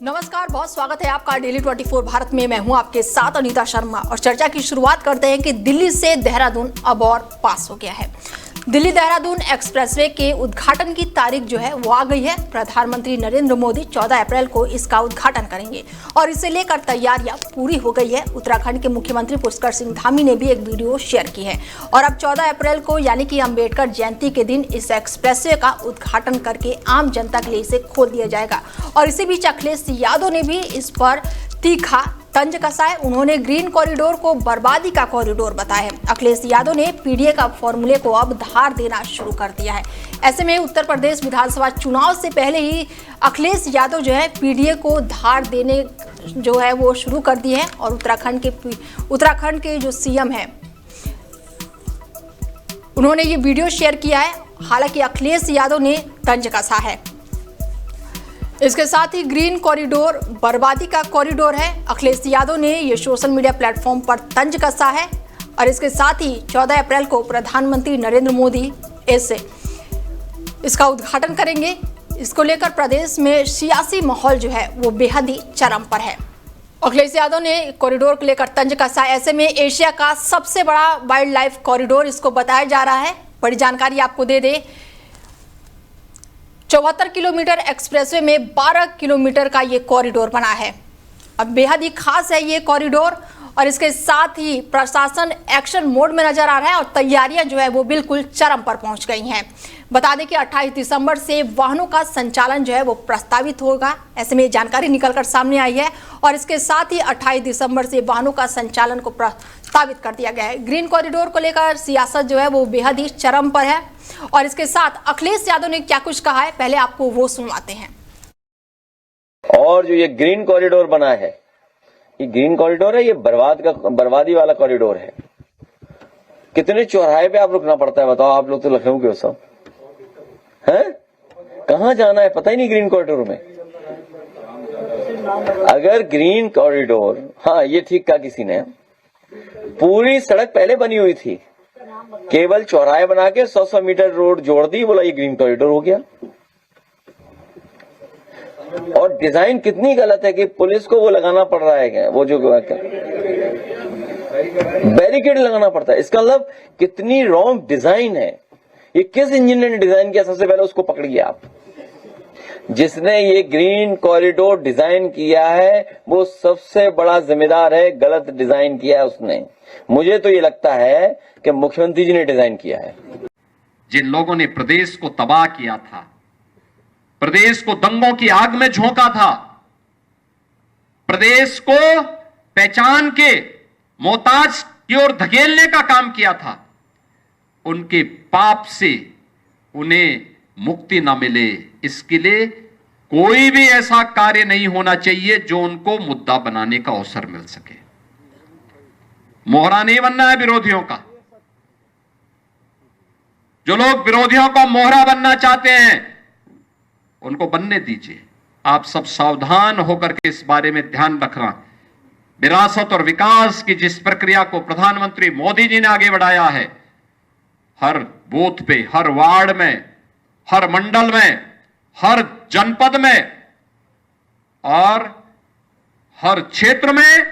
नमस्कार, बहुत स्वागत है आपका डेली 24 भारत में। मैं हूं आपके साथ अनीता शर्मा और चर्चा की शुरुआत करते हैं कि दिल्ली से देहरादून अब और पास हो गया है। दिल्ली देहरादून एक्सप्रेसवे के उद्घाटन की तारीख जो है वो आ गई है। प्रधानमंत्री नरेंद्र मोदी 14 अप्रैल को इसका उद्घाटन करेंगे और इसे लेकर तैयारियां पूरी हो गई है। उत्तराखंड के मुख्यमंत्री पुष्कर सिंह धामी ने भी एक वीडियो शेयर की है और अब 14 अप्रैल को यानी कि अंबेडकर जयंती के दिन इस एक्सप्रेसवे का उद्घाटन करके आम जनता के लिए इसे खोल दिया जाएगा। और इसी बीच अखिलेश यादव ने भी इस पर तीखा तंज कसा है। उन्होंने ग्रीन कॉरिडोर को बर्बादी का कॉरिडोर बताया है। अखिलेश यादव ने पीडीए का फॉर्मूले को अब धार देना शुरू कर दिया है। ऐसे में उत्तर प्रदेश विधानसभा चुनाव से पहले ही अखिलेश यादव जो है पीडीए को धार देने जो है वो शुरू कर दिए हैं। और उत्तराखंड के जो सीएम हैं उन्होंने ये वीडियो शेयर किया है। हालांकि अखिलेश यादव ने तंज कसा है। इसके साथ ही ग्रीन कॉरिडोर बर्बादी का कॉरिडोर है। अखिलेश यादव ने यह सोशल मीडिया प्लेटफॉर्म पर तंज कसा है। और इसके साथ ही 14 अप्रैल को प्रधानमंत्री नरेंद्र मोदी इसका उद्घाटन करेंगे। इसको लेकर प्रदेश में सियासी माहौल जो है वो बेहद ही चरम पर है। अखिलेश यादव ने कॉरिडोर को लेकर तंज कसा। ऐसे में एशिया का सबसे बड़ा वाइल्ड लाइफ कॉरिडोर इसको बताया जा रहा है। बड़ी जानकारी आपको दे दे, 74 किलोमीटर एक्सप्रेसवे में 12 किलोमीटर का ये कॉरिडोर बना है। अब बेहद ही खास है ये कॉरिडोर और इसके साथ ही प्रशासन एक्शन मोड में नजर आ रहा है और तैयारियां जो है वो बिल्कुल चरम पर पहुंच गई हैं। बता दें कि 28 दिसंबर से वाहनों का संचालन जो है वो प्रस्तावित होगा। ऐसे में ये जानकारी निकलकर सामने आई है और इसके साथ ही 28 दिसंबर से वाहनों का संचालन को प्रस्तावित कर दिया गया है। ग्रीन कॉरिडोर को लेकर सियासत जो है वो बेहद ही चरम पर है। और इसके साथ अखिलेश यादव ने क्या कुछ कहा है, पहले आपको वो सुनवाते हैं। और जो ये ग्रीन कॉरिडोर बना है, ये ग्रीन कॉरिडोर है, ये बर्बादी वाला कॉरिडोर है। कितने चौराहे पे आप रुकना पड़ता है बताओ। आप लोग तो लखनऊ के हो सब हैं, कहां जाना है पता ही नहीं ग्रीन कॉरिडोर में। अगर ग्रीन कॉरिडोर, हाँ ये ठीक कहा किसी ने, पूरी सड़क पहले बनी हुई थी, केवल चौराहे बना के 100 मीटर रोड जोड़ दी, बोला ये ग्रीन कॉरिडोर हो गया। और डिजाइन कितनी गलत है कि पुलिस को वो लगाना पड़ रहा है, वो जो बैरिकेड लगाना पड़ता है। इसका मतलब कितनी रॉन्ग डिजाइन है। ये किस इंजीनियर ने डिजाइन किया, सबसे पहले उसको पकड़िए आप। जिसने ये ग्रीन कॉरिडोर डिजाइन किया है वो सबसे बड़ा जिम्मेदार है। गलत डिजाइन किया है उसने। मुझे तो ये लगता है कि मुख्यमंत्री जी ने डिजाइन किया है। जिन लोगों ने प्रदेश को तबाह किया था, प्रदेश को दंगों की आग में झोंका था, प्रदेश को पहचान के मोहताज की ओर धकेलने का काम किया था, उनके पाप से उन्हें मुक्ति ना मिले, इसके लिए कोई भी ऐसा कार्य नहीं होना चाहिए जो उनको मुद्दा बनाने का अवसर मिल सके। मोहरा नहीं बनना है विरोधियों का। जो लोग विरोधियों का मोहरा बनना चाहते हैं उनको बनने दीजिए। आप सब सावधान होकर के इस बारे में ध्यान रखना। विरासत और विकास की जिस प्रक्रिया को प्रधानमंत्री मोदी जी ने आगे बढ़ाया है, हर बूथ पे, हर वार्ड में, हर मंडल में, हर जनपद में और हर क्षेत्र में,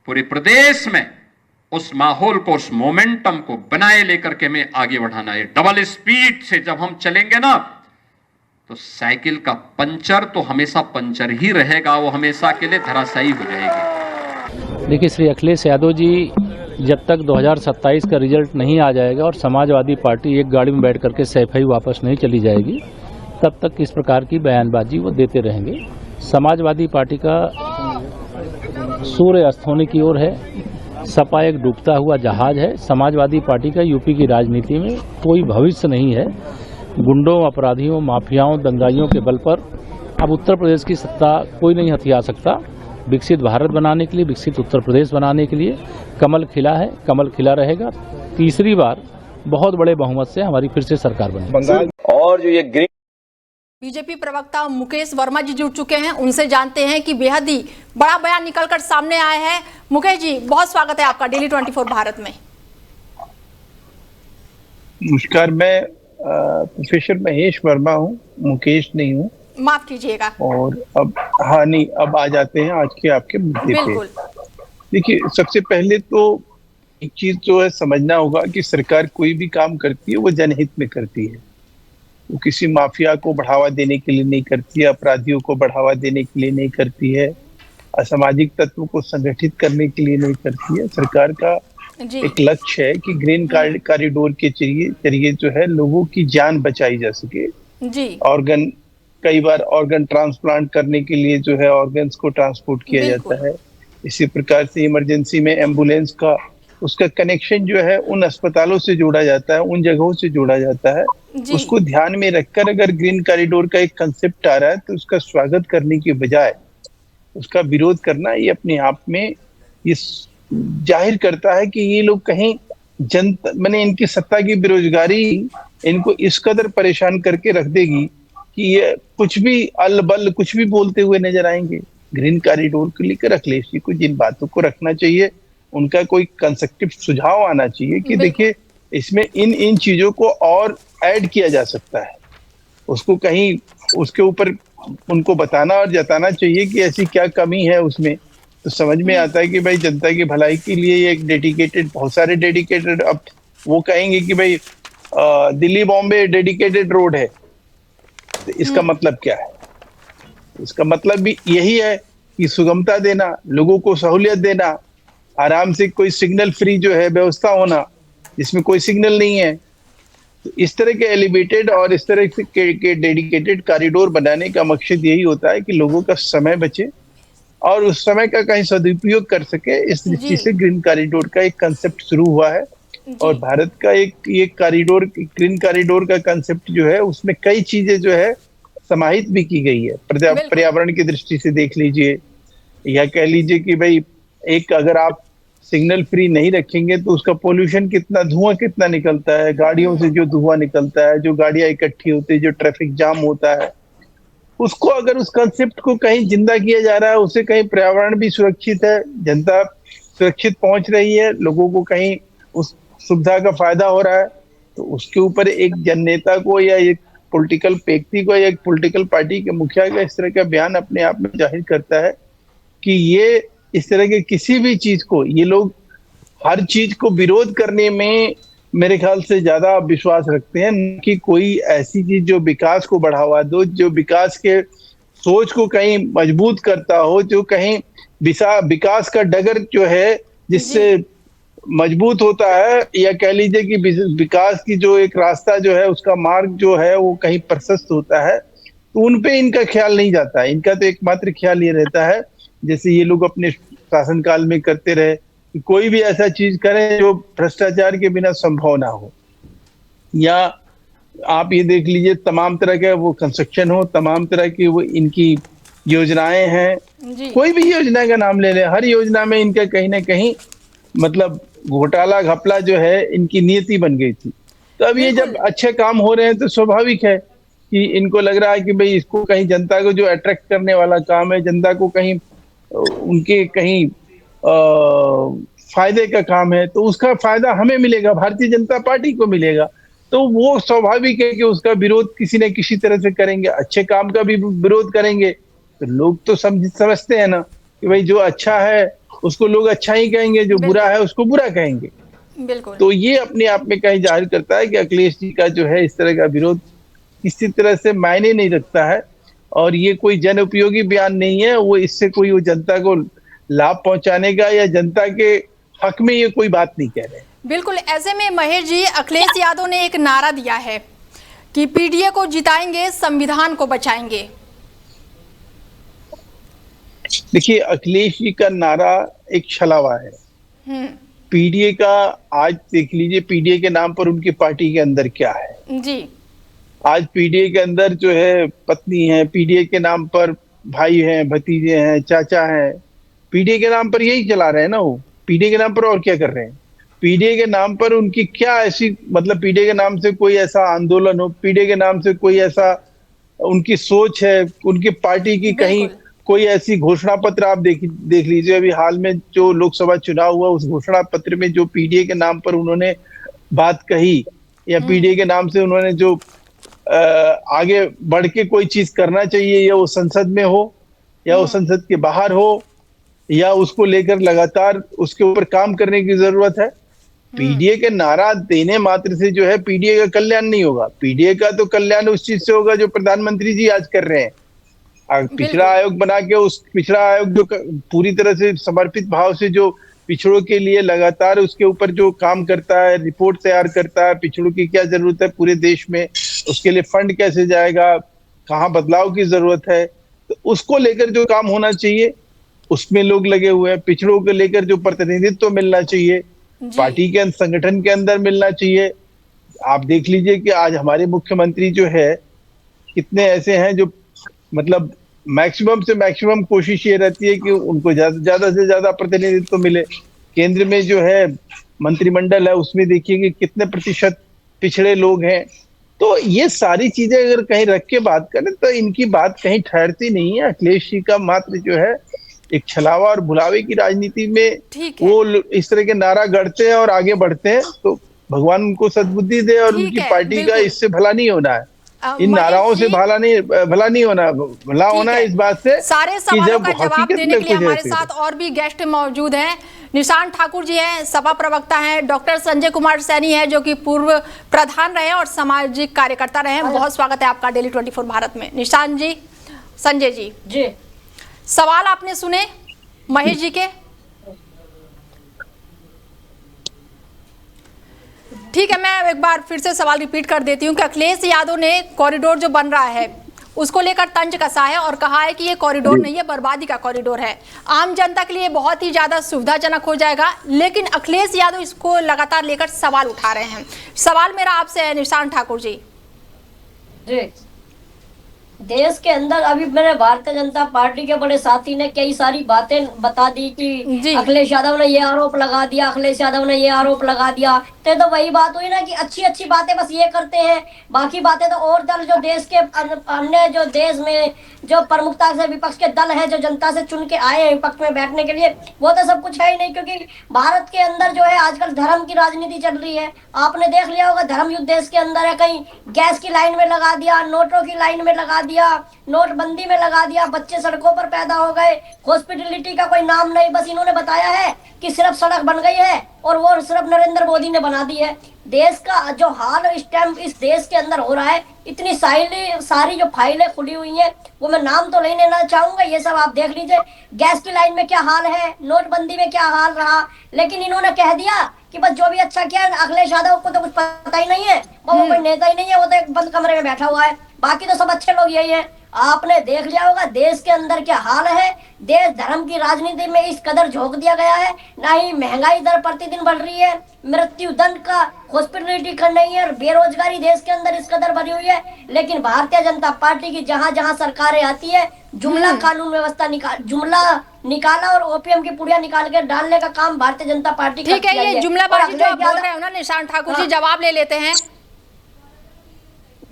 पूरे प्रदेश में उस माहौल को, उस मोमेंटम को बनाए लेकर के हमें आगे बढ़ाना है। डबल स्पीड से जब हम चलेंगे ना तो साइकिल का पंचर तो हमेशा पंचर ही रहेगा, वो हमेशा के लिए धराशायी हो जाएगी। देखिए, श्री अखिलेश यादव जी जब तक 2027 का रिजल्ट नहीं आ जाएगा और समाजवादी पार्टी एक गाड़ी में बैठ करके सैफई वापस नहीं चली जाएगी, तब तक इस प्रकार की बयानबाजी वो देते रहेंगे। समाजवादी पार्टी का सूर्य अस्त होने की ओर है। सपा एक डूबता हुआ जहाज है। समाजवादी पार्टी का यूपी की राजनीति में कोई भविष्य नहीं है। गुंडों, अपराधियों, माफियाओं, दंगाइयों के बल पर अब उत्तर प्रदेश की सत्ता कोई नहीं हथिया सकता। विकसित भारत बनाने के लिए, विकसित उत्तर प्रदेश बनाने के लिए कमल खिला है, कमल खिला रहेगा। तीसरी बार बहुत बड़े बहुमत से हमारी फिर से सरकार बनेगी। और जो ये ग्रीन बीजेपी प्रवक्ता मुकेश वर्मा जी जुड़ चुके हैं, उनसे जानते हैं कि बेहद ही बड़ा बयान निकलकर सामने आया है। मुकेश जी, बहुत स्वागत है आपका डेली 24 भारत में। नमस्कार, मैं प्रोफेसर महेश वर्मा हूँ, मुकेश नहीं हूँ। माफ कीजिएगा। और अब हाँ नहीं, अब आ जाते हैं आज के आपके मुद्दे पे। बिल्कुल। देखिए, सबसे पहले तो एक चीज जो है समझना होगा कि सरकार कोई भी काम करती है वो जनहित में करती है। वो किसी माफिया को बढ़ावा देने के लिए नहीं करती है, अपराधियों को बढ़ावा देने के लिए नहीं करती है, असामाजिक तत्वों को संगठित करने के लिए नहीं करती है। सरकार का जी। एक लक्ष्य है कि ग्रीन कॉरिडोर के जरिए जो है लोगों की जान बचाई जा सके। जी। ऑर्गन, कई बार ऑर्गन ट्रांसप्लांट करने के लिए जो है ऑर्गन्स को ट्रांसपोर्ट किया बिल्कुल। जाता है। इसी प्रकार से इमरजेंसी में एम्बुलेंस का उसका कनेक्शन जो है उन अस्पतालों से जोड़ा जाता है, उन जगहों से जोड़ा जाता है। जी। उसको ध्यान में रखकर अगर ग्रीन कॉरिडोर का एक कंसेप्ट आ रहा है तो उसका स्वागत करने के बजाय उसका विरोध करना, ये अपने आप में ये जाहिर करता है कि ये लोग कहीं जनता, मैंने इनकी सत्ता की बेरोजगारी इनको इस कदर परेशान करके रख देगी कि ये कुछ भी अल-बल कुछ भी बोलते हुए नजर आएंगे। ग्रीन कॉरिडोर को लेकर अखिलेश जी को जिन बातों को रखना चाहिए, उनका कोई कंस्ट्रक्टिव सुझाव आना चाहिए कि देखिए इसमें इन इन चीजों को और ऐड किया जा सकता है। उसको कहीं उसके ऊपर उनको बताना और जताना चाहिए कि ऐसी क्या कमी है उसमें, तो समझ में आता है कि भाई जनता की भलाई के लिए एक डेडिकेटेड, बहुत सारे डेडिकेटेड, अब वो कहेंगे कि भाई दिल्ली बॉम्बे डेडिकेटेड रोड है, तो इसका मतलब क्या है? इसका मतलब भी यही है कि सुगमता देना, लोगों को सहूलियत देना, आराम से कोई सिग्नल फ्री जो है व्यवस्था होना जिसमें कोई सिग्नल नहीं है। तो इस तरह के एलिवेटेड और इस तरह के डेडिकेटेड कॉरिडोर बनाने का मकसद यही होता है कि लोगों का समय बचे और उस समय का कहीं सदुपयोग कर सके। इस दृष्टि से ग्रीन कॉरिडोर का एक कंसेप्ट शुरू हुआ है और भारत का एक कॉरिडोर, ग्रीन कॉरिडोर का कंसेप्ट जो है उसमें कई चीजें जो है समाहित भी की गई है। पर्यावरण की दृष्टि से देख लीजिए, या कह लीजिए कि भाई एक अगर आप सिग्नल फ्री नहीं रखेंगे तो उसका पोल्यूशन कितना, धुआं कितना निकलता है, गाड़ियों से जो धुआं निकलता है, जो गाड़ियां इकट्ठी होती है, जो ट्रैफिक जाम होता है, उसको अगर उस कंसेप्ट को कहीं जिंदा किया जा रहा है, उससे कहीं पर्यावरण भी सुरक्षित है, जनता सुरक्षित पहुंच रही है, लोगों को कहीं उस सुविधा का फायदा हो रहा है, तो उसके ऊपर एक जननेता को या एक पॉलिटिकल व्यक्ति को या एक पॉलिटिकल पार्टी के मुखिया का इस तरह का बयान अपने आप में जाहिर करता है कि ये इस तरह के किसी भी चीज को, ये लोग हर चीज को विरोध करने में मेरे ख्याल से ज्यादा विश्वास रखते हैं कि कोई ऐसी चीज जो विकास को बढ़ावा दो, जो विकास के सोच को कहीं मजबूत करता हो, जो कहीं विकास का डगर जो है जिससे मजबूत होता है, या कह लीजिए कि विकास की जो एक रास्ता जो है उसका मार्ग जो है वो कहीं प्रशस्त होता है, तो उन पे इनका ख्याल नहीं जाता है। इनका तो एकमात्र ख्याल ये रहता है, जैसे ये लोग अपने शासनकाल में करते रहे, कि कोई भी ऐसा चीज करें जो भ्रष्टाचार के बिना संभव ना हो, या आप ये देख लीजिए तमाम तरह के वो कंस्ट्रक्शन हो, तमाम तरह की वो इनकी योजनाएं हैं, कोई भी योजना का नाम ले लें, हर योजना में इनका कहीं ना कहीं मतलब घोटाला घपला जो है इनकी नीति बन गई थी। तो अब ये जब अच्छे काम हो रहे हैं तो स्वाभाविक है कि इनको लग रहा है कि भाई इसको कहीं जनता को जो अट्रैक्ट करने वाला काम है, जनता को कहीं उनके कहीं फायदे का काम है, तो उसका फायदा हमें मिलेगा, भारतीय जनता पार्टी को मिलेगा, तो वो स्वाभाविक है कि उसका विरोध किसी न किसी तरह से करेंगे। अच्छे काम का भी विरोध करेंगे तो लोग तो समझते हैं ना कि भाई जो अच्छा है उसको लोग अच्छा ही कहेंगे, जो बुरा है उसको बुरा कहेंगे। बिल्कुल। तो ये अपने आप में कहीं जाहिर करता है कि अखिलेश जी का जो है इस तरह का विरोध किसी तरह से मायने नहीं रखता है और ये कोई जन उपयोगी बयान नहीं है। वो इससे कोई वो जनता को लाभ पहुंचाने का या जनता के हक में ये कोई बात नहीं कह रहे। बिल्कुल। ऐसे में महेश जी, अखिलेश यादव ने एक नारा दिया है कि पीडीए को जिताएंगे, संविधान को बचाएंगे। देखिए, अखिलेश जी का नारा एक छलावा है। पीडीए का आज देख लीजिए, पीडीए के नाम पर उनकी पार्टी के अंदर क्या है जी। आज पीडीए के अंदर जो है पत्नी है, पीडीए के नाम पर भाई हैं, भतीजे हैं, चाचा हैं, पीडीए के नाम पर यही चला रहे हैं ना। वो पीडीए के नाम पर और क्या कर रहे हैं? पीडीए के नाम पर उनकी क्या ऐसी, मतलब पीडीए के नाम से कोई ऐसा आंदोलन हो, पीडीए के नाम से कोई ऐसा उनकी सोच है, उनकी पार्टी की कहीं कोई ऐसी घोषणा पत्र आप देख लीजिए। अभी हाल में जो लोकसभा चुनाव हुआ उस घोषणा पत्र में जो पीडीए के नाम पर उन्होंने बात कही या पीडीए के नाम से उन्होंने जो आगे बढ़ के कोई चीज करना चाहिए, या वो संसद में हो या वो संसद के बाहर हो, या उसको लेकर लगातार उसके ऊपर काम करने की जरूरत है। पीडीए के नारा देने मात्र से जो है पीडीए का कल्याण नहीं होगा। पीडीए का तो कल्याण उस चीज से होगा जो प्रधानमंत्री जी आज कर रहे हैं। पिछड़ा आयोग बना के उस पिछड़ा आयोग जो पूरी तरह से समर्पित भाव से जो पिछड़ों के लिए लगातार उसके ऊपर जो काम करता है, रिपोर्ट तैयार करता है, पिछड़ों की क्या जरूरत है पूरे देश में, उसके लिए फंड कैसे जाएगा, कहाँ बदलाव की जरूरत है, तो उसको लेकर जो काम होना चाहिए उसमें लोग लगे हुए हैं। पिछड़ों को लेकर जो प्रतिनिधित्व मिलना चाहिए पार्टी के संगठन के अंदर मिलना चाहिए। आप देख लीजिए कि आज हमारे मुख्यमंत्री जो है कितने ऐसे हैं जो मतलब मैक्सिमम से मैक्सिमम कोशिश ये रहती है कि उनको ज्यादा से ज्यादा प्रतिनिधित्व मिले। केंद्र में जो है मंत्रिमंडल है उसमें देखिए कि कितने प्रतिशत पिछड़े लोग हैं। तो ये सारी चीजें अगर कहीं रख के बात करें तो इनकी बात कहीं ठहरती नहीं है। अखिलेश जी का मात्र जो है एक छलावा और भुलावे की राजनीति में वो इस तरह के नारा गढ़ते हैं और आगे बढ़ते हैं। तो भगवान उनको सद्बुद्धि दे और उनकी पार्टी का इससे भला नहीं होना है, इन नाराओं से भला नहीं होना, भला होना है इस बात से। सारे सवालों का जवाब देने के लिए हमारे साथ और भी गेस्ट मौजूद हैं। निशांत ठाकुर जी हैं, सपा प्रवक्ता हैं, डॉक्टर संजय कुमार सैनी है जो कि पूर्व प्रधान रहे और सामाजिक कार्यकर्ता रहे। बहुत स्वागत है आपका डेली 24 भारत में। निशांत जी, संजय जी, सवाल आपने सुने महेश जी के? ठीक है, मैं एक बार फिर से सवाल रिपीट कर देती हूँ कि अखिलेश यादव ने कॉरिडोर जो बन रहा है उसको लेकर तंज कसा है और कहा है कि ये कॉरिडोर नहीं है, बर्बादी का कॉरिडोर है, आम जनता के लिए बहुत ही ज्यादा सुविधाजनक हो जाएगा। लेकिन अखिलेश यादव इसको लगातार लेकर सवाल उठा रहे हैं। सवाल मेरा आपसे है निशांत ठाकुर जी। देश के अंदर अभी मेरे भारतीय जनता पार्टी के बड़े साथी ने कई सारी बातें बता दी कि अखिलेश यादव ने ये आरोप लगा दिया, अखिलेश यादव ने ये आरोप लगा दिया। तो वही बात हुई ना कि अच्छी अच्छी बातें बस ये करते हैं, बाकी बातें तो और दल जो देश के अन्य जो देश में जो प्रमुखता से विपक्ष के दल है जो जनता से चुन के आए हैं विपक्ष में बैठने के लिए, वो तो सब कुछ है ही नहीं। क्योंकि भारत के अंदर जो है आजकल धर्म की राजनीति चल रही है। आपने देख लिया होगा धर्म युद्ध देश के अंदर है, कहीं गैस की लाइन में लगा दिया, नोटों की लाइन में लगा दिया, नोटबंदी में लगा दिया, बच्चे सड़कों पर पैदा हो गए, हॉस्पिटलिटी का कोई नाम नहीं। बस इन्होंने बताया है कि सिर्फ सड़क बन गई है और वो सिर्फ नरेंद्र मोदी ने बना दी है। देश का जो हाल इस टाइम इस देश के अंदर हो रहा है, इतनी सारी जो फाइलें खुली हुई हैं वो मैं नाम तो नहीं लेना चाहूंगा, ये सब आप देख लीजिए। गैस की लाइन में क्या हाल है, नोटबंदी में क्या हाल रहा, लेकिन इन्होंने कह दिया कि बस जो भी अच्छा किया। अखिलेश यादव को तो कुछ पता ही नहीं है, वो कोई नेता ही नहीं है, वो तो एक बंद कमरे में बैठा हुआ है, बाकी तो सब अच्छे लोग यही है। आपने देख लिया होगा देश के अंदर क्या हाल है। देश धर्म की राजनीति में इस कदर झोंक दिया गया है, ना ही महंगाई दर प्रतिदिन बढ़ रही है, मृत्यु दंड का हॉस्पिटलिटी कर नहीं है, और बेरोजगारी देश के अंदर इस कदर बढ़ी हुई है। लेकिन भारतीय जनता पार्टी की जहां जहां सरकारें आती है जुमला कानून व्यवस्था जुमला निकाला और ओपीएम की पुड़िया निकाल के डालने का काम भारतीय जनता पार्टी ठीक है, ये जुमलाबाजी जो आप बोल रहे हो ना निशांत ठाकुर जी, जवाब ले लेते हैं।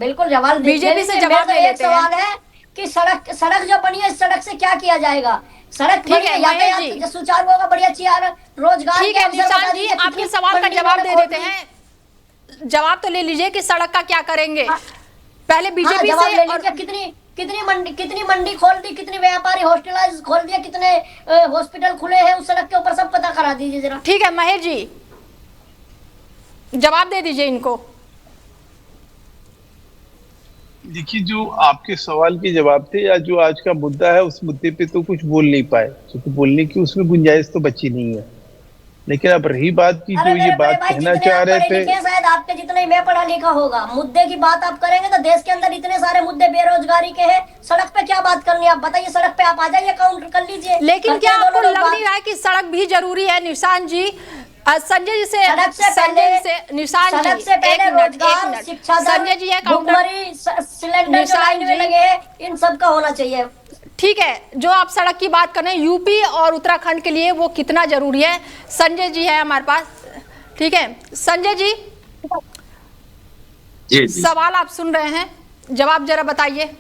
बिल्कुल जवाब बीजेपी से जवाब ले लेते हैं। सवाल है कि सड़क जो बनी है इस सड़क से क्या किया जाएगा। सड़क ठीक है, यातायात सुचारू होगा, बढ़िया अच्छी रोजगार। ठीक है निशांत जी, आपके सवाल का जवाब दे देते हैं। जवाब तो ले लीजिए कि सड़क का क्या करेंगे। पहले बीजेपी से और कितनी मंडी खोल दी, कितनी व्यापारी हॉस्टलाइज खोल दिया, कितने हॉस्पिटल खुले हैं उस सड़क के ऊपर, सब पता करा दीजिए जरा। ठीक है महेश जी, जवाब दे दीजिए इनको। देखिए, जो आपके सवाल के जवाब थे या जो आज का मुद्दा है उस मुद्दे पे तो कुछ बोल नहीं पाए, क्योंकि बोलने की उसमें गुंजाइश तो बची नहीं है। लेकिन अब रही बात की जो ये बात कहना चाह रहे थे, शायद आपके जितना ही मैं पढ़ा लिखा होगा, मुद्दे की बात आप करेंगे तो देश के अंदर इतने सारे मुद्दे बेरोजगारी के हैं, सड़क पे क्या बात करनी है आप बताइए। सड़क पे आप आ जाइए, काउंटर कर लीजिए। लेकिन क्या आपको लग नहीं रहा है कि सड़क भी जरूरी है निशांत जी? संजय जी से निशांत जी एक मिनट संजय जी है सिलेंडर जो लाइन में लगे हैं इन सब का होना चाहिए। ठीक है, जो आप सड़क की बात कर रहे हैं यूपी और उत्तराखंड के लिए वो कितना जरूरी है, संजय जी है हमारे पास। ठीक है संजय जी, सवाल आप सुन रहे हैं, जवाब जरा बताइए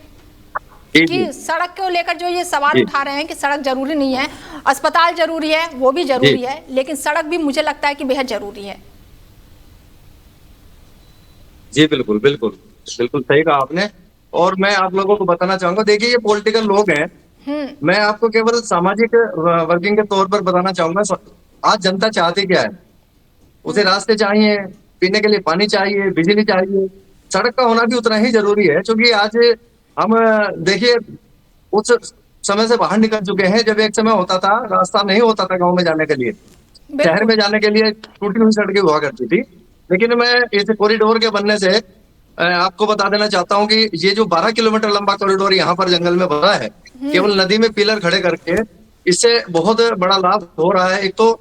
कि सड़क को लेकर जो ये सवाल उठा रहे हैं कि सड़क जरूरी नहीं है, अस्पताल जरूरी है, वो भी जरूरी है, लेकिन सड़क भी मुझे लगता है कि बेहद जरूरी है। जी बिल्कुल बिल्कुल। बिल्कुल सही कहा आपने। और मैं आप लोगों को बताना चाहूंगा, देखिए ये पॉलिटिकल लोग हैं, मैं आपको केवल सामाजिक वर्किंग के तौर पर बताना चाहूंगा। आज जनता चाहती क्या है? उसे रास्ते चाहिए, पीने के लिए पानी चाहिए, बिजली चाहिए, सड़क का होना भी उतना ही जरूरी है। क्योंकि आज हम देखिए उस समय से बाहर निकल चुके हैं जब एक समय होता था, रास्ता नहीं होता था गांव में जाने के लिए, शहर में जाने के लिए टूटी हुई सड़कें हुआ करती थी। लेकिन मैं इस कॉरिडोर के बनने से आपको बता देना चाहता हूं कि ये जो 12 किलोमीटर लंबा कॉरिडोर यहाँ पर जंगल में बना है, केवल नदी में पिलर खड़े करके, इससे बहुत बड़ा लाभ हो रहा है। एक तो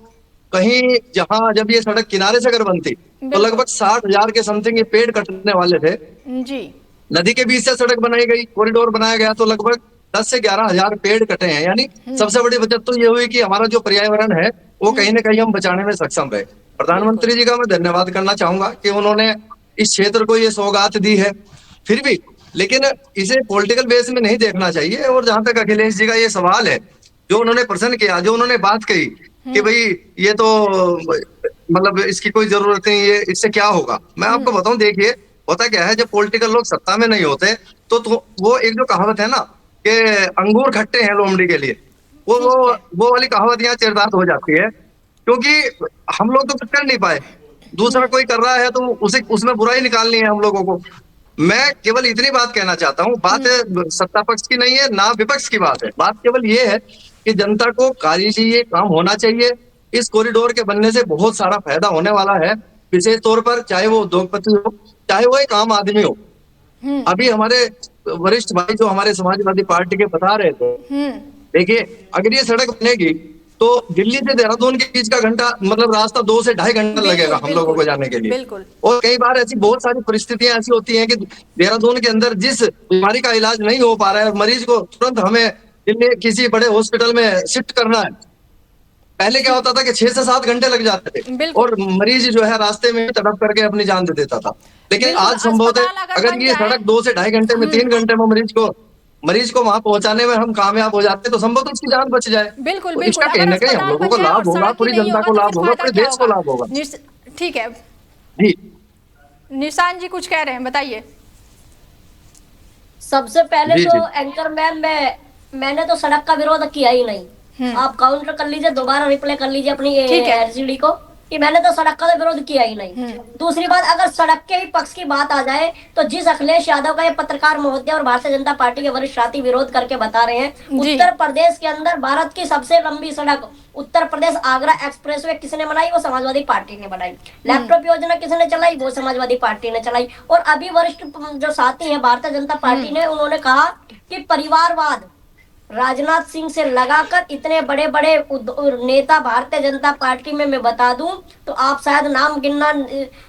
कहीं जहां जब ये सड़क किनारे से अगर बनती तो लगभग 60,000 के समथिंग ये पेड़ कटने वाले थे जी। नदी के बीच से सड़क बनाई गई, कॉरिडोर बनाया गया तो लगभग 10 से 11,000 पेड़ कटे हैं। यानी सबसे बड़ी बचत तो ये हुई कि हमारा जो पर्यावरण है वो कहीं ना कहीं हम बचाने में सक्षम रहे। प्रधानमंत्री जी का मैं धन्यवाद करना चाहूंगा कि उन्होंने इस क्षेत्र को ये सौगात दी है। फिर भी लेकिन इसे पॉलिटिकल बेस में नहीं देखना चाहिए। और जहां तक अखिलेश जी का ये सवाल है, जो उन्होंने प्रश्न किया, जो उन्होंने बात कही कि भाई ये तो मतलब इसकी कोई जरूरत नहीं है, इससे क्या होगा, मैं आपको बताऊं, देखिए होता क्या है, जब पॉलिटिकल लोग सत्ता में नहीं होते तो वो एक जो कहावत है ना कि अंगूर खट्टे हैं लोमड़ी के लिए, वो वाली कहावत यहाँ चरितार्थ हो जाती है। क्योंकि हम लोग तो कुछ कर नहीं पाए, दूसरा कोई कर रहा है तो उसे उसमें बुराई निकालनी है हम लोगों को। मैं केवल इतनी बात कहना चाहता हूँ, बात सत्ता पक्ष की नहीं है ना विपक्ष की बात है, बात केवल ये है कि जनता को कार्य चाहिए, काम होना चाहिए। इस कॉरिडोर के बनने से बहुत सारा फायदा होने वाला है, विशेष तौर पर चाहे वो उद्योगपति हो, चाहे वो एक आम आदमी हो। अभी हमारे वरिष्ठ भाई जो हमारे समाजवादी पार्टी के बता रहे थे, देखिए अगर ये सड़क बनेगी तो दिल्ली से देहरादून के बीच का घंटा मतलब रास्ता 2 से ढाई घंटा लगेगा हम लोगों को जाने के लिए। और कई बार ऐसी बहुत सारी परिस्थितियां ऐसी होती हैं कि देहरादून के अंदर जिस बीमारी का इलाज नहीं हो पा रहा है, मरीज को तुरंत हमें दिल्ली किसी बड़े हॉस्पिटल में शिफ्ट करना है। पहले क्या होता था कि 6 से 7 घंटे लग जाते थे और मरीज जो है रास्ते में तड़प करके अपनी जान दे देता था। लेकिन आज संभव है अगर ये सड़क 2 से ढाई घंटे में 3 घंटे में मरीज को वहां पहुंचाने में हम कामयाब हो जाते तो संभव तो उसकी जान बच जाए। बिल्कुल तो इसका कहीं ना कहीं हम लोगों को लाभ होगा, पूरी जनता को लाभ होगा, पूरे देश को लाभ होगा। ठीक है जी, निशान जी कुछ कह रहे हैं, बताइए। सबसे पहले तो एंकर मैम मैंने तो सड़क का विरोध किया ही नहीं। आप काउंटर कर लीजिए, दोबारा रिप्लाई कर लीजिए अपनी एलसीडी को कि मैंने तो सड़क का तो विरोध किया ही नहीं। दूसरी बात, अगर सड़क के ही पक्ष की बात आ जाए तो जिस अखिलेश यादव का ये पत्रकार महोदय और भारतीय जनता पार्टी के वरिष्ठ साथी विरोध करके बता रहे हैं, उत्तर प्रदेश के अंदर भारत की सबसे लंबी सड़क उत्तर प्रदेश आगरा एक्सप्रेसवे किसने बनाई? वो समाजवादी पार्टी ने बनाई। लैपटॉप योजना किसने चलाई? वो समाजवादी पार्टी ने चलाई। और अभी वरिष्ठ जो साथी है भारतीय जनता पार्टी ने, उन्होंने कहा कि परिवारवाद राजनाथ सिंह से लगाकर इतने बड़े बड़े नेता भारतीय जनता पार्टी में मैं बता दूं तो आप शायद नाम गिनना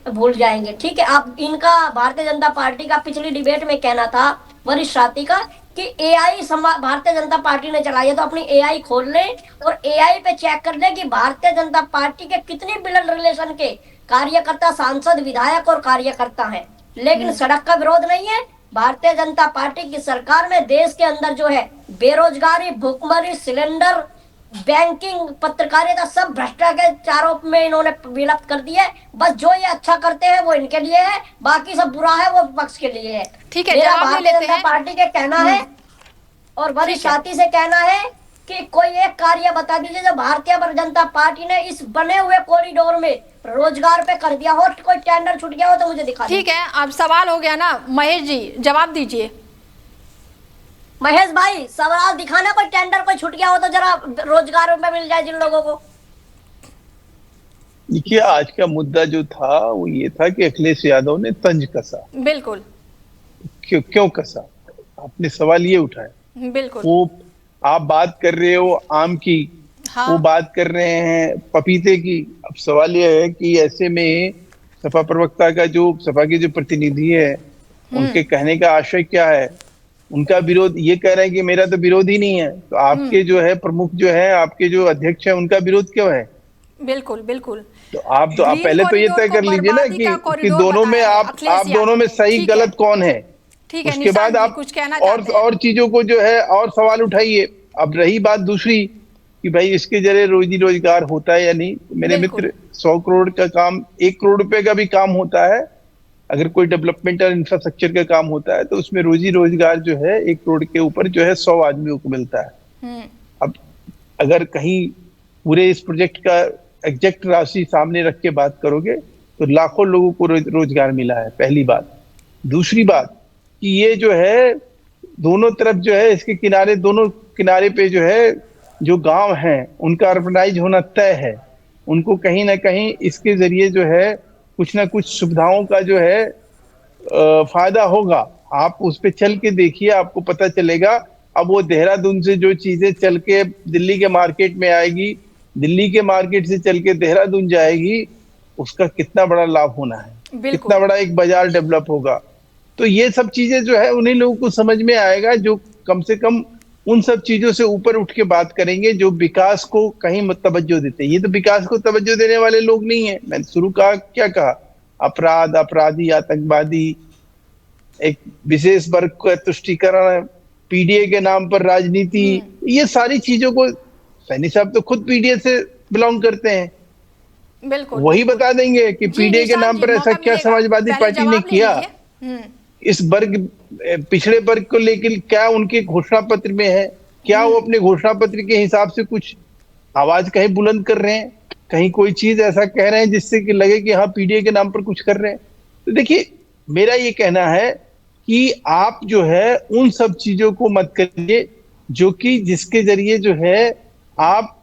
भूल जाएंगे। ठीक है, आप इनका भारतीय जनता पार्टी का पिछली डिबेट में कहना था वरिष्ठ साथी का कि एआई भारतीय जनता पार्टी ने चलाई है, तो अपनी एआई खोल ले और एआई पे चेक कर ले कि भारतीय जनता पार्टी के कितने ब्लड रिलेशन के कार्यकर्ता, सांसद, विधायक और कार्यकर्ता हैं। लेकिन सड़क का विरोध नहीं है। भारतीय जनता पार्टी की सरकार में देश के अंदर जो है बेरोजगारी, भुखमरी, सिलेंडर, बैंकिंग, पत्रकारिता सब भ्रष्टाचारों में इन्होंने विलुप्त कर दिया है। बस जो ये अच्छा करते हैं वो इनके लिए है, बाकी सब बुरा है वो विपक्ष के लिए है। ठीक है, मेरा भारतीय जनता पार्टी के कहना है और वरिष्ठ साथी से कहना है कि कोई एक कार्य बता दीजिए जो भारतीय जनता पार्टी ने इस बने हुए कॉरिडोर में रोजगार पे कर दिया हो, कोई टेंडर छूट गया हो तो मुझे दिखा। ठीक है, अब सवाल हो गया ना, महेश जी जवाब दीजिए। महेश भाई, सवाल दिखाना, कोई टेंडर कोई छूट गया हो तो जरा रोजगार में मिल जाए जिन लोगों को। देखिए, आज का मुद्दा जो था वो ये था कि अखिलेश यादव ने तंज कसा। बिल्कुल। क्यों कसा? आपने सवाल ये उठाया। बिल्कुल। वो आप बात कर रहे हो आम की, हाँ। वो बात कर रहे हैं पपीते की। अब सवाल ये है कि ऐसे में सपा प्रवक्ता का जो सपा के जो प्रतिनिधि है उनके कहने का आशय क्या है? उनका विरोध ये कह रहे हैं कि मेरा तो विरोध ही नहीं है, तो आपके जो है प्रमुख जो है आपके जो अध्यक्ष है उनका विरोध क्यों है? बिल्कुल बिल्कुल। तो आप पहले तो ये तय कर लीजिए ना कि दोनों में आप दोनों में सही गलत कौन है। ठीक है, उसके बाद आप कुछ कहना और चीजों को जो है और सवाल उठाइए। अब रही बात दूसरी कि भाई इसके जरिए रोजी रोजगार होता है या नहीं, मेरे मित्र 100 करोड़ का काम 1 करोड़ रुपए का भी काम होता है अगर कोई डेवलपमेंटल इंफ्रास्ट्रक्चर का काम होता है तो उसमें रोजी रोजगार जो है एक रोड के ऊपर जो है 100 आदमियों को मिलता है। अब अगर कहीं पूरे इस प्रोजेक्ट का एग्जैक्ट राशि सामने रख के बात करोगे तो लाखों लोगों को रोजगार मिला है, पहली बात। दूसरी बात कि ये जो है दोनों तरफ जो है इसके किनारे, दोनों किनारे पे जो है जो गांव हैं उनका अर्बनाइज होना तय है। उनको कहीं ना कहीं इसके जरिए जो है कुछ ना कुछ सुविधाओं का जो है फायदा होगा। आप उस पे चल के देखिए, आपको पता चलेगा। अब वो देहरादून से जो चीजें चल के दिल्ली के मार्केट में आएगी, दिल्ली के मार्केट से चल के देहरादून जाएगी, उसका कितना बड़ा लाभ होना है, कितना बड़ा एक बाजार डेवलप होगा। तो ये सब चीजें जो है उन्हीं लोगों को समझ में आएगा जो कम से कम उन सब चीजों से ऊपर उठ के बात करेंगे, जो विकास को कहीं तवज्जो देते हैं। ये तो विकास को तवज्जो देने वाले लोग नहीं है। मैंने शुरू क्या कहा, अपराध, अपराधी, आतंकवादी, एक विशेष वर्ग का तुष्टीकरण, पीडीए के नाम पर राजनीति, ये सारी चीजों को सैनी साहब तो खुद पीडीए से बिलोंग करते हैं, बिल्कुल वही बता देंगे कि पीडीए के नाम पर ऐसा क्या समाजवादी पार्टी ने किया, इस वर्ग पिछड़े वर्ग को लेकर क्या उनके घोषणा पत्र में है, क्या वो अपने घोषणा पत्र के हिसाब से कुछ आवाज कहीं बुलंद कर रहे हैं, कहीं कोई चीज ऐसा कह रहे हैं जिससे कि लगे कि हाँ पीडीए के नाम पर कुछ कर रहे हैं। तो देखिए मेरा ये कहना है कि आप जो है उन सब चीजों को मत करिए जो कि जिसके जरिए जो है आप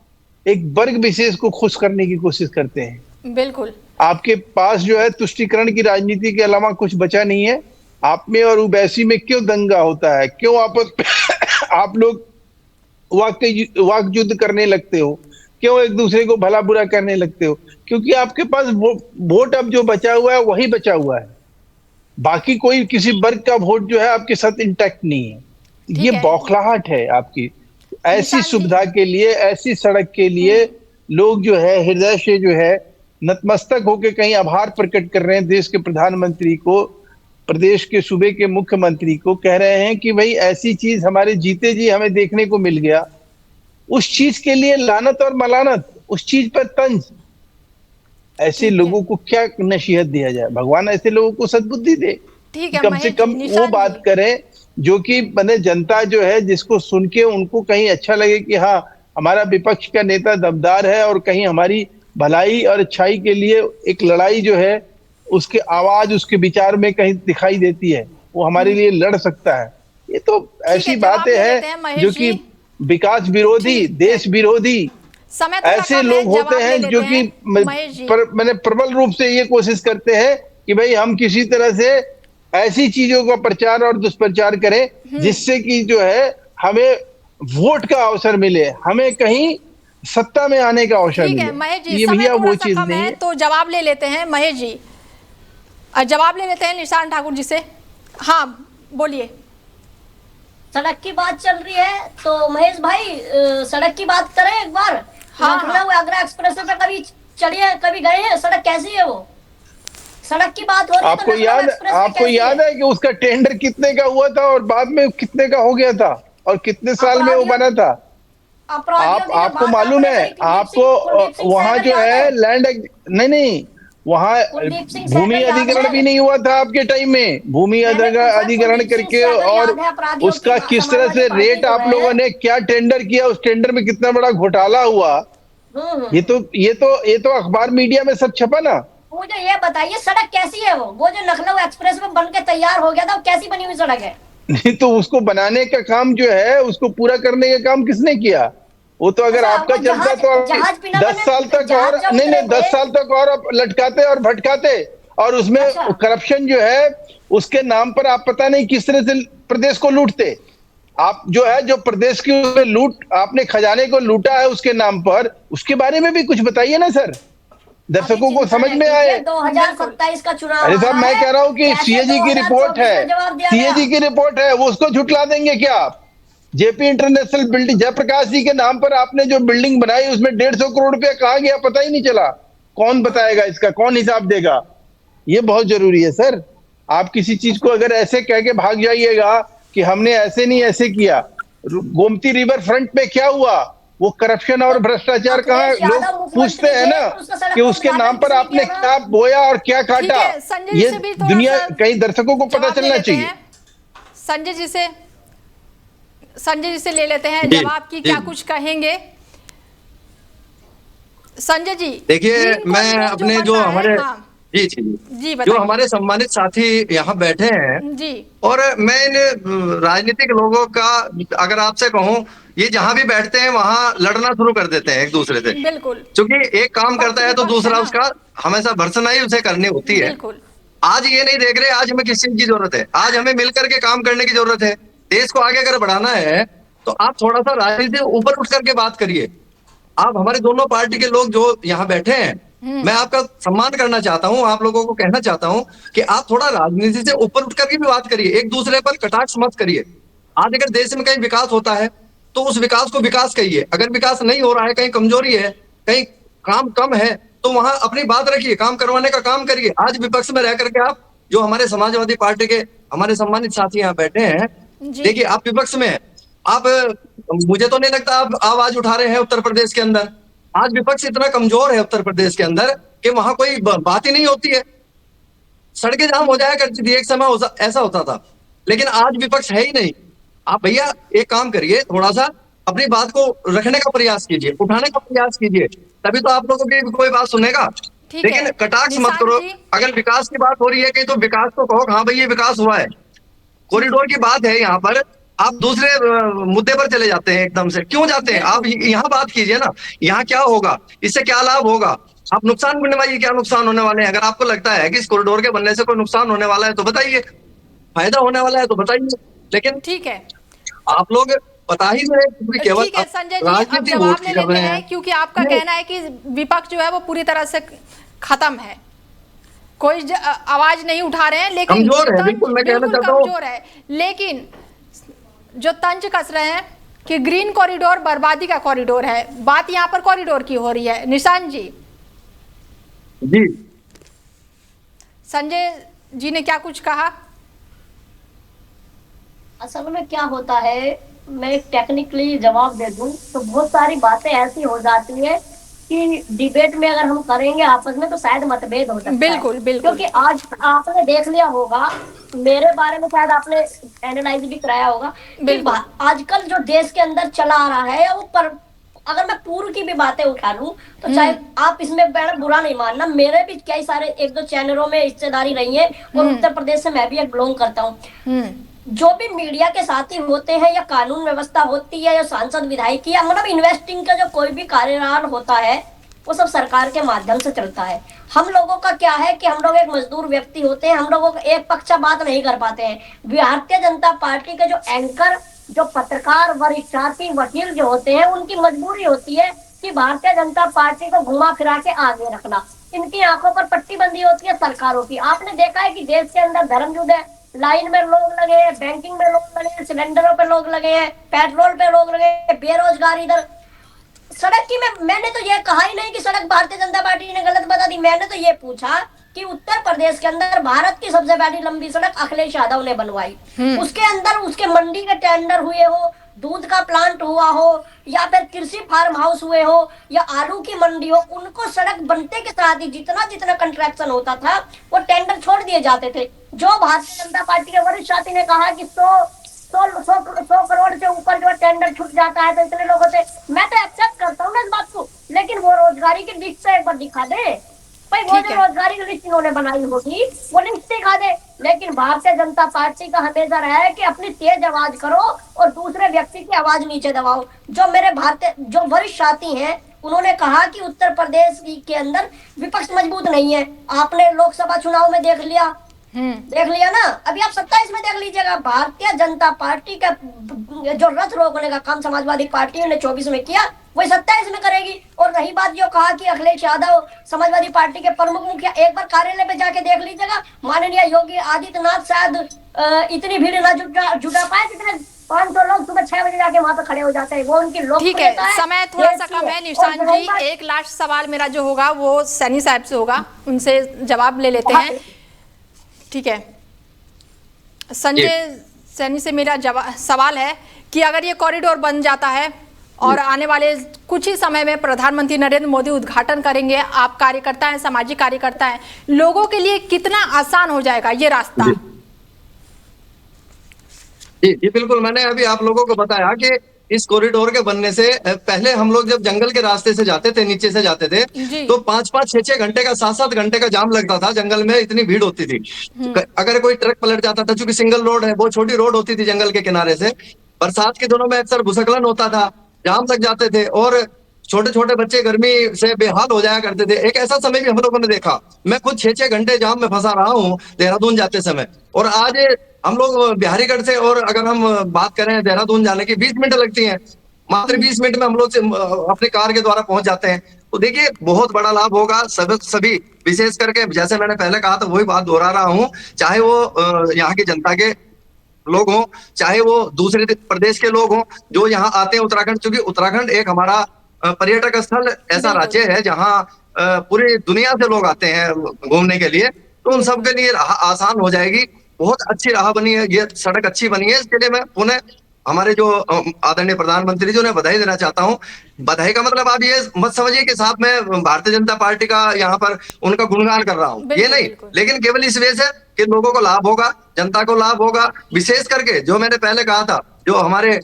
एक वर्ग विशेष को खुश करने की कोशिश करते हैं। बिल्कुल आपके पास जो है तुष्टीकरण की राजनीति के अलावा कुछ बचा नहीं है। आप में और ओवैसी में क्यों दंगा होता है, क्यों आप लोग वाक युद्ध करने लगते हो, क्यों एक दूसरे को भला बुरा करने लगते हो? क्योंकि आपके पास वोट अब जो बचा हुआ है वही बचा हुआ है, बाकी कोई किसी वर्ग का वोट जो है आपके साथ इंटैक्ट नहीं है। ये बौखलाहट है आपकी। ऐसी सुविधा के लिए, ऐसी सड़क के लिए लोग जो है हृदय से जो है नतमस्तक होकर कहीं आभार प्रकट कर रहे हैं देश के प्रधानमंत्री को, प्रदेश के सूबे के मुख्यमंत्री को, कह रहे हैं कि भाई ऐसी चीज हमारे जीते जी हमें देखने को मिल गया। उस चीज के लिए लानत और मलानत, उस चीज पर तंज। ऐसे लोगों को क्या नसीहत दिया जाए? भगवान ऐसे लोगों को सद्बुद्धि दे, कम से कम वो बात करें जो कि मैंने जनता जो है जिसको सुन के उनको कहीं अच्छा लगे कि हाँ हमारा विपक्ष का नेता दमदार है और कहीं हमारी भलाई और अच्छाई के लिए एक लड़ाई जो है उसके आवाज, उसके विचार में कहीं दिखाई देती है, वो हमारे लिए लड़ सकता है। ये तो ऐसी बातें हैं जो कि विकास विरोधी, देश विरोधी ऐसे लोग होते हैं जो कि मैंने प्रबल रूप से ये कोशिश करते हैं कि भाई हम किसी तरह से ऐसी चीजों का प्रचार और दुष्प्रचार करें जिससे कि जो है हमें वोट का अवसर मिले, हमें कहीं सत्ता में आने का अवसर मिले। महेश जी, ये भैया वो चीज नहीं है। तो जवाब ले लेते हैं महेश जी, जवाब ले लेते हैं निशान ठाकुर जी से। हाँ बोलिए। सड़क की बात चल रही है तो महेश भाई सड़क की बात करें एक बार। लखनऊ आगरा एक्सप्रेस पे कभी चढ़िए, कभी गए हैं? सड़क कैसी है वो? सड़क की बात हो रही है। आपको याद है कि उसका टेंडर कितने का हुआ था और बाद में कितने का हो गया था और कितने साल में वो बना था? आपको मालूम है? आपको वहां जो है लैंड नहीं वहां भूमि अधिग्रहण भी नहीं हुआ था आपके टाइम में। भूमि अधिग्रहण करके और उसका किस तरह से रेट आप लोगों ने क्या टेंडर किया, उस टेंडर में कितना बड़ा घोटाला हुआ, ये तो अखबार मीडिया में सब छपा ना। मुझे ये बताइए सड़क कैसी है? वो जो लखनऊ एक्सप्रेस में बन के तैयार हो गया था, वो कैसी बनी हुई सड़क है? नहीं तो उसको बनाने का काम जो है, उसको पूरा करने का काम किसने किया? वो तो अगर आपका चलता तो 10 साल तक और नहीं 10 साल तक और आप लटकाते और भटकाते और उसमें करप्शन जो है उसके नाम पर आप पता नहीं किस तरह से प्रदेश को लूटते। आप जो है जो प्रदेश की लूट, आपने खजाने को लूटा है उसके नाम पर, उसके बारे में भी कुछ बताइए ना सर, दर्शकों को समझ में आए। 2027 का चुनाव। अरे साहब मैं कह रहा हूँ कि सीएजी की रिपोर्ट है, सीएजी की रिपोर्ट है, वो उसको झुठला देंगे क्या आप? जेपी इंटरनेशनल बिल्डिंग, जयप्रकाश जी के नाम पर आपने जो बिल्डिंग बनाई उसमें 150 करोड़ रुपया कहाँ गया पता ही नहीं चला। कौन बताएगा इसका, कौन हिसाब देगा? ये बहुत जरूरी है सर। आप किसी चीज को अगर ऐसे कह के भाग जाइएगा कि हमने ऐसे नहीं ऐसे किया। गोमती रिवर फ्रंट पे क्या हुआ? वो करप्शन और भ्रष्टाचार कहाँ लोग पूछते हैं ना कि उसके नाम पर आपने क्या बोया और क्या काटा। ये दुनिया कई दर्शकों को पता चलना चाहिए। संजय जी से ले लेते हैं जवाब की, क्या कुछ कहेंगे संजय जी? देखिए, मैं अपने जो हमारे जी जो हमारे सम्मानित साथी यहाँ बैठे हैं जी, और मैं इन राजनीतिक लोगों का अगर आपसे कहूँ, ये जहां भी बैठते हैं वहां लड़ना शुरू कर देते हैं एक दूसरे से। बिल्कुल, क्योंकि एक काम करता है तो दूसरा उसका हमेशा भर्त्सनाई उसे करनी होती है। आज ये नहीं देख रहे आज हमें किस चीज की जरूरत है, आज हमें मिलकर के काम करने की जरूरत है। देश को आगे अगर बढ़ाना है तो आप थोड़ा सा राजनीति ऊपर उठ करके बात करिए। आप हमारे दोनों पार्टी के लोग जो यहाँ बैठे हैं, मैं आपका सम्मान करना चाहता हूँ, आप लोगों को कहना चाहता हूँ कि आप थोड़ा राजनीति से ऊपर उठ करके भी बात करिए, एक दूसरे पर कटाक्ष मत करिए। आज अगर देश में कहीं विकास होता है तो उस विकास को विकास कहिए, अगर विकास नहीं हो रहा है, कहीं कमजोरी है, कहीं काम कम है, तो वहां अपनी बात रखिए, काम करवाने का काम करिए। आज विपक्ष में रह करके आप जो हमारे समाजवादी पार्टी के हमारे सम्मानित साथी यहाँ बैठे हैं, देखिए आप विपक्ष में हैं, आप मुझे तो नहीं लगता आप आवाज उठा रहे हैं उत्तर प्रदेश के अंदर। आज विपक्ष इतना कमजोर है उत्तर प्रदेश के अंदर कि वहां कोई बात ही नहीं होती है, सड़कें जाम हो जाया करती थी, एक समय ऐसा होता था, लेकिन आज विपक्ष है ही नहीं। आप भैया एक काम करिए, थोड़ा सा अपनी बात को रखने का प्रयास कीजिए, उठाने का प्रयास कीजिए, तभी तो आप लोगों की कोई बात सुनेगा। लेकिन कटाक्ष मत करो। अगर विकास की बात हो रही है कहीं तो विकास को कहो, हाँ भाई ये विकास हुआ है, कॉरिडोर की बात है यहाँ पर, आप दूसरे मुद्दे पर चले जाते हैं एकदम से। क्यों जाते हैं? आप यहाँ बात कीजिए ना, यहाँ क्या होगा, इससे क्या लाभ होगा, आप नुकसान गिनवाइए, क्या नुकसान होने वाले हैं। अगर आपको लगता है कि इस कॉरिडोर के बनने से कोई नुकसान होने वाला है तो बताइए, फायदा होने वाला है तो बताइए। लेकिन ठीक है, आप लोग पता ही नहीं, केवल ठीक है संजय जी, अब जवाब ले लेते हैं, क्योंकि आपका कहना है कि विपक्ष जो है वो पूरी तरह से खत्म है, कोई आवाज नहीं उठा रहे हैं, लेकिन कमजोर है, बिल्कुल मैं कहना चाहता हूं कमजोर है। लेकिन जो तंज कस रहे हैं कि ग्रीन कॉरिडोर बर्बादी का कॉरिडोर है, बात यहाँ पर कॉरिडोर की हो रही है। निशांत जी संजय जी ने क्या कुछ कहा? असल में क्या होता है, मैं टेक्निकली जवाब दे दूं तो बहुत सारी बातें ऐसी हो जाती है कि डिबेट में अगर हम करेंगे आपस में तो शायद मतभेद हो सकता है। बिल्कुल बिल्कुल, क्योंकि आज आपने देख लिया होगा, मेरे बारे में शायद आपने एनालाइज भी कराया होगा कि आजकल जो देश के अंदर चला आ रहा है वो पर अगर मैं पूर्व की भी बातें उठा लूं तो चाहे आप इसमें बुरा नहीं मानना, मेरे भी कई सारे एक दो चैनलों में हिस्सेदारी रही है और उत्तर प्रदेश से मैं भी एक बिलोंग करता हूँ। जो भी मीडिया के साथी होते हैं या कानून व्यवस्था होती है या सांसद विधायक या मतलब इन्वेस्टिंग का जो कोई भी कार्यकाल होता है वो सब सरकार के माध्यम से चलता है। हम लोगों का क्या है कि हम लोग एक मजदूर व्यक्ति होते हैं, हम लोगों को एक पक्षा बात नहीं कर पाते हैं। भारतीय जनता पार्टी के जो एंकर, जो पत्रकार, वरिष्ठार्थी, वकील जो होते हैं, उनकी मजबूरी होती है कि भारतीय जनता पार्टी को घुमा फिरा के आगे रखना। इनकी आंखों पर पट्टी बंदी होती है सरकारों की। आपने देखा है कि देश के अंदर धर्म युद्ध है, लाइन में लोग लगे हैं, बैंकिंग में लोग लगे हैं, सिलेंडरों पे लोग लगे हैं, पेट्रोल पे लोग लगे हैं, बेरोजगारी इधर सड़क की मैंने तो ये कहा ही नहीं कि सड़क भारतीय जनता पार्टी ने गलत बता दी। मैंने तो ये पूछा कि उत्तर प्रदेश के अंदर भारत की सबसे बड़ी लंबी सड़क अखिलेश यादव ने बनवाई, उसके अंदर उसके मंडी के टेंडर हुए हो, दूध का प्लांट हुआ हो या फिर कृषि फार्म हाउस हुए हो या आलू की मंडी हो, उनको सड़क बनते के साथ ही जितना जितना कंट्रैक्शन होता था वो टेंडर छोड़ दिए जाते थे। जो भारतीय जनता पार्टी के वरिष्ठ साथी ने कहा कि 100 करोड़ से ऊपर जो टेंडर छूट जाता है तो इतने लोग होते, मैं तो एक्सेप्ट करता हूँ ना इस बात को, लेकिन वो रोजगारी की लिस्ट से एक बार दिखा दे भाई, वो जो रोजगारी की लिस्ट इन्होंने बनाई होगी वो लिस्ट दिखा दे। लेकिन भारतीय जनता पार्टी का हमेशा रहा है कि अपनी तेज आवाज करो और दूसरे व्यक्ति की आवाज नीचे दबाओ। जो मेरे जो वरिष्ठ साथी हैं उन्होंने कहा कि उत्तर प्रदेश के अंदर विपक्ष मजबूत नहीं है। आपने लोकसभा चुनाव में देख लिया ना, अभी आप 27 में देख लीजिएगा, भारतीय जनता पार्टी का जो रथ रोकने का काम समाजवादी पार्टी ने 24 में किया वही 27 में करेगी। और रही बात जो कहा कि अखिलेश यादव समाजवादी पार्टी के प्रमुख मुखिया, एक बार कार्यालय पे जाके देख लीजिएगा, माननीय योगी आदित्यनाथ शायद इतनी भीड़ ना जुटा पाए जितने 500 लोग सुबह 6 बजे जाके वहां पे खड़े हो जाते हैं। वो उनकी लोकप्रियता है। समय थोड़ा सा कम है निशांत जी, एक लास्ट सवाल मेरा जो होगा वो सैनी साहब से होगा, उनसे जवाब ले लेते हैं, ठीक है? संजय सैनी से मेरा सवाल है कि अगर ये कॉरिडोर बन जाता है और आने वाले कुछ ही समय में प्रधानमंत्री नरेंद्र मोदी उद्घाटन करेंगे। आप कार्यकर्ता हैं, सामाजिक कार्यकर्ता हैं, लोगों के लिए कितना आसान हो जाएगा ये रास्ता? जी बिल्कुल, मैंने अभी आप लोगों को बताया कि इस कॉरिडोर के बनने से पहले हम लोग जब जंगल के रास्ते से जाते थे, नीचे से जाते थे, तो 5-5, 6-6 घंटे का, 7-7 घंटे का जाम लगता था। जंगल में इतनी भीड़ होती थी, अगर कोई ट्रक पलट जाता था, चूंकि सिंगल रोड है, बहुत छोटी रोड होती थी जंगल के किनारे से, बरसात के दिनों में अक्सर भूस्खलन होता था, जाम लग जाते थे और छोटे छोटे बच्चे गर्मी से बेहाल हो जाया करते थे। एक ऐसा समय भी हम लोगों ने देखा, मैं खुद 6-6 घंटे जाम में फंसा रहा हूँ देहरादून जाते समय, और आज हम लोग बिहारीगढ़ से, और अगर हम बात करें देहरादून जाने की 20 मिनट लगती हैं, मात्र 20 मिनट में हम लोग अपने कार के द्वारा पहुंच जाते हैं। तो देखिए बहुत बड़ा लाभ होगा सभी, विशेष करके जैसे मैंने पहले कहा था वही बात दोहरा रहा हूँ, चाहे वो यहाँ की जनता के लोग हों, चाहे वो दूसरे प्रदेश के लोग हों जो यहाँ आते हैं उत्तराखंड, क्योंकि उत्तराखंड एक हमारा पर्यटक स्थल ऐसा राज्य है जहाँ पूरी दुनिया से लोग आते हैं घूमने के लिए, तो उन सबके लिए आसान हो जाएगी। बहुत अच्छी राह बनी है, ये सड़क अच्छी बनी है, इसके लिए मैं पुनः हमारे जो आदरणीय प्रधानमंत्री जी ने बधाई देना चाहता हूँ। बधाई का मतलब आप ये मत समझिए कि साथ में भारतीय जनता पार्टी का यहाँ पर उनका गुणगान कर रहा हूँ, ये नहीं, लेकिन केवल इस वजह से कि लोगों को लाभ होगा, जनता को लाभ होगा। विशेष करके जो मैंने पहले कहा था, जो हमारे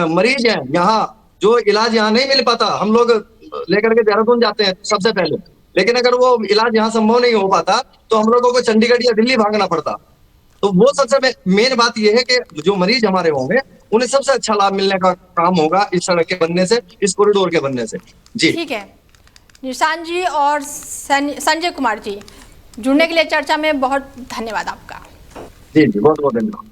मरीज हैं यहाँ, जो इलाज यहाँ नहीं मिल पाता, हम लोग लेकर के देहरादून जाते हैं सबसे पहले, लेकिन अगर वो इलाज यहाँ संभव नहीं हो पाता तो हम लोगों को चंडीगढ़ या दिल्ली भागना पड़ता। तो वो सबसे मेन बात यह है कि जो मरीज हमारे होंगे उन्हें सबसे अच्छा लाभ मिलने का काम होगा इस सड़क के बनने से, इस कॉरिडोर के बनने से। जी ठीक है, निशांत जी और संजय कुमार जी, जुड़ने के लिए चर्चा में बहुत धन्यवाद आपका। जी बहुत बहुत धन्यवाद।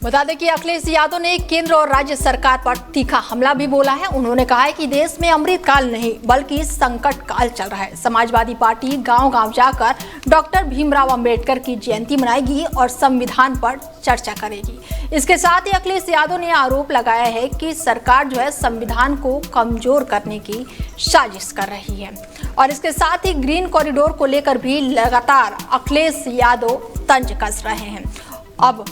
बता दें कि अखिलेश यादव ने केंद्र और राज्य सरकार पर तीखा हमला भी बोला है। उन्होंने कहा है कि देश में अमृत काल नहीं बल्कि संकट काल चल रहा है। समाजवादी पार्टी गांव-गांव जाकर डॉक्टर भीमराव अंबेडकर की जयंती मनाएगी और संविधान पर चर्चा करेगी। इसके साथ ही अखिलेश यादव ने आरोप लगाया है कि सरकार जो है संविधान को कमजोर करने की साजिश कर रही है। और इसके साथ ही ग्रीन कॉरिडोर को लेकर भी लगातार अखिलेश यादव तंज कस रहे हैं। अब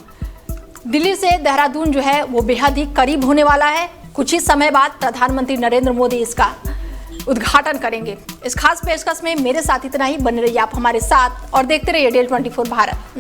दिल्ली से देहरादून जो है वो बेहद ही करीब होने वाला है। कुछ ही समय बाद प्रधानमंत्री नरेंद्र मोदी इसका उद्घाटन करेंगे। इस खास पेशकश में मेरे साथ इतना ही। बने रहिए आप हमारे साथ और देखते रहिए DL 24 भारत।